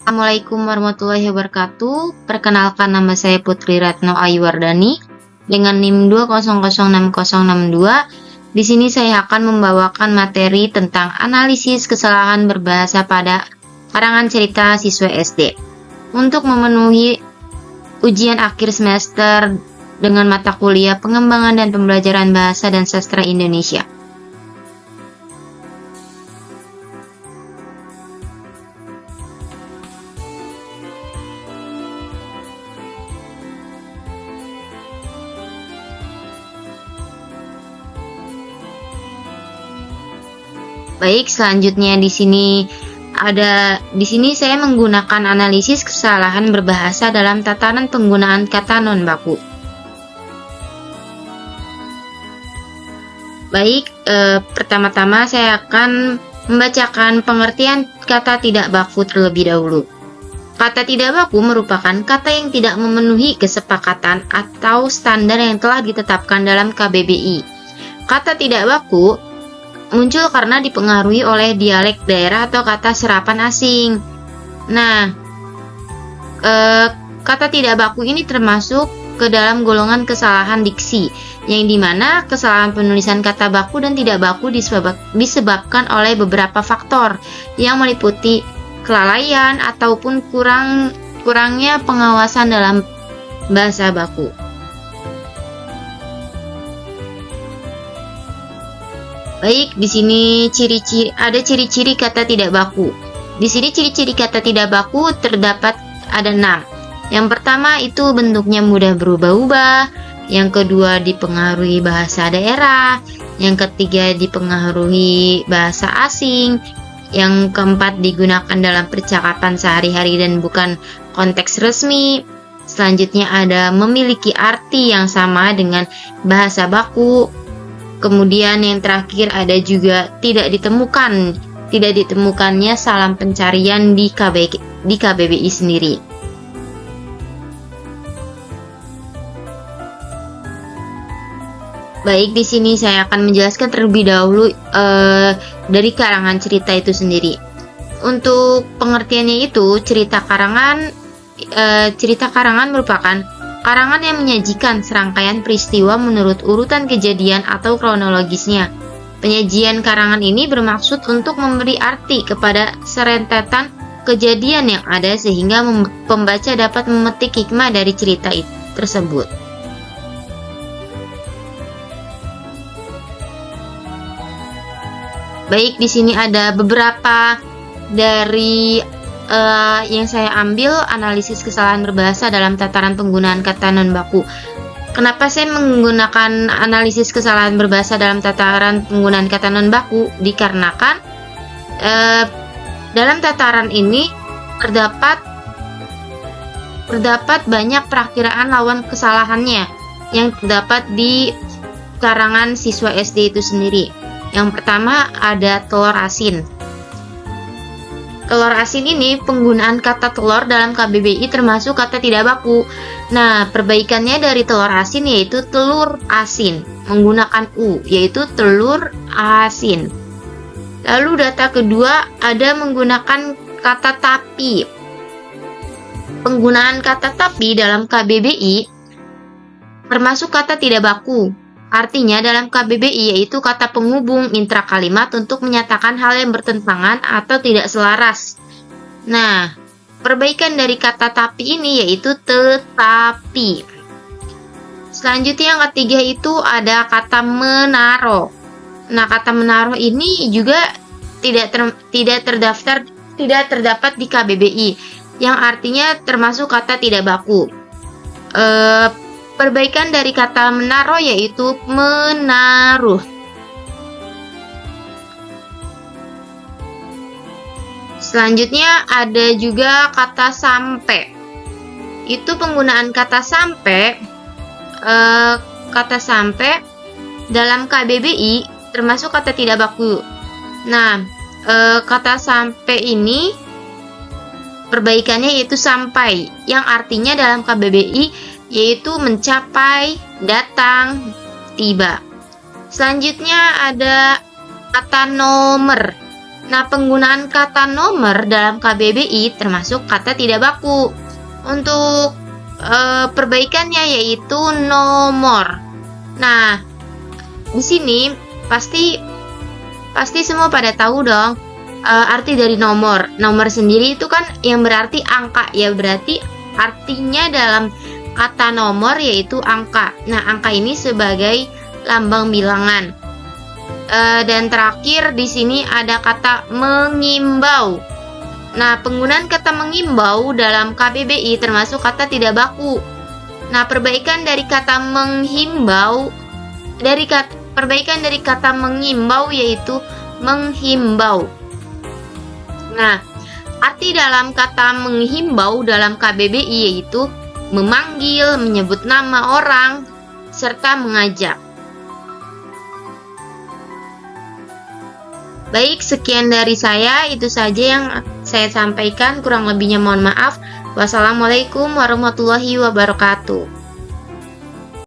Assalamualaikum warahmatullahi wabarakatuh. Perkenalkan, nama saya Putri Ratno Ayuwardani dengan NIM 2006062. Di sini saya akan membawakan materi tentang analisis kesalahan berbahasa pada karangan cerita siswa SD. Untuk memenuhi ujian akhir semester dengan mata kuliah Pengembangan dan Pembelajaran Bahasa dan Sastra Indonesia. Baik, selanjutnya di sini saya menggunakan analisis kesalahan berbahasa dalam tatanan penggunaan kata non baku. Baik, pertama-tama saya akan membacakan pengertian kata tidak baku terlebih dahulu. Kata tidak baku merupakan kata yang tidak memenuhi kesepakatan atau standar yang telah ditetapkan dalam KBBI. Kata tidak baku muncul karena dipengaruhi oleh dialek daerah atau kata serapan asing. Nah, kata tidak baku ini termasuk ke dalam golongan kesalahan diksi, yang dimana kesalahan penulisan kata baku dan tidak baku disebabkan oleh beberapa faktor yang meliputi kelalaian ataupun kurangnya pengawasan dalam bahasa baku. Baik, di sini ada ciri-ciri kata tidak baku. Di sini ciri-ciri kata tidak baku terdapat ada 6. Yang pertama itu bentuknya mudah berubah-ubah. Yang kedua dipengaruhi bahasa daerah. Yang ketiga dipengaruhi bahasa asing. Yang keempat digunakan dalam percakapan sehari-hari dan bukan konteks resmi. Selanjutnya ada memiliki arti yang sama dengan bahasa baku. Kemudian yang terakhir ada juga tidak ditemukannya salam pencarian di KBBI sendiri. Baik, di sini saya akan menjelaskan terlebih dahulu dari karangan cerita itu sendiri. Untuk pengertiannya itu, cerita karangan merupakan karangan yang menyajikan serangkaian peristiwa menurut urutan kejadian atau kronologisnya. Penyajian karangan ini bermaksud untuk memberi arti kepada serentetan kejadian yang ada sehingga pembaca dapat memetik hikmah dari cerita tersebut. Baik, di sini ada beberapa dari yang saya ambil analisis kesalahan berbahasa dalam tataran penggunaan kata non baku. Kenapa saya menggunakan analisis kesalahan berbahasa dalam tataran penggunaan kata non baku? Dikarenakan dalam tataran ini terdapat banyak perakiraan lawan kesalahannya yang terdapat di karangan siswa SD itu sendiri. Yang pertama ada telur asin. Telur asin ini penggunaan kata telur dalam KBBI termasuk kata tidak baku. Nah, perbaikannya dari telur asin yaitu telur asin menggunakan U, yaitu telur asin. Lalu data kedua ada menggunakan kata tapi. Penggunaan kata tapi dalam KBBI termasuk kata tidak baku. Artinya dalam KBBI yaitu kata penghubung intrakalimat untuk menyatakan hal yang bertentangan atau tidak selaras. Nah, perbaikan dari kata tapi ini yaitu tetapi. Selanjutnya yang ketiga itu ada kata menaruh. Nah, kata menaruh ini juga tidak terdapat di KBBI, yang artinya termasuk kata tidak baku. Perbaikan dari kata menaruh yaitu menaruh. Selanjutnya ada juga kata sampai. Itu penggunaan kata sampai. Kata sampai dalam KBBI termasuk kata tidak baku. Nah, kata sampai ini perbaikannya yaitu sampai, yang artinya dalam KBBI yaitu mencapai, datang, tiba. Selanjutnya ada kata nomor. Nah, penggunaan kata nomor dalam KBBI termasuk kata tidak baku. Untuk perbaikannya yaitu nomor. Nah, di sini pasti semua pada tahu dong arti dari nomor. Nomor sendiri itu kan yang berarti angka ya, berarti artinya dalam kata nomor yaitu angka. Nah, angka ini sebagai lambang bilangan. Dan terakhir di sini ada kata mengimbau. Nah, penggunaan kata mengimbau dalam KBBI termasuk kata tidak baku. Nah, perbaikan dari kata mengimbau yaitu menghimbau. Nah, arti dalam kata menghimbau dalam KBBI yaitu memanggil, menyebut nama orang, serta mengajak. Baik, sekian dari saya, itu saja yang saya sampaikan, kurang lebihnya mohon maaf. Wassalamualaikum warahmatullahi wabarakatuh.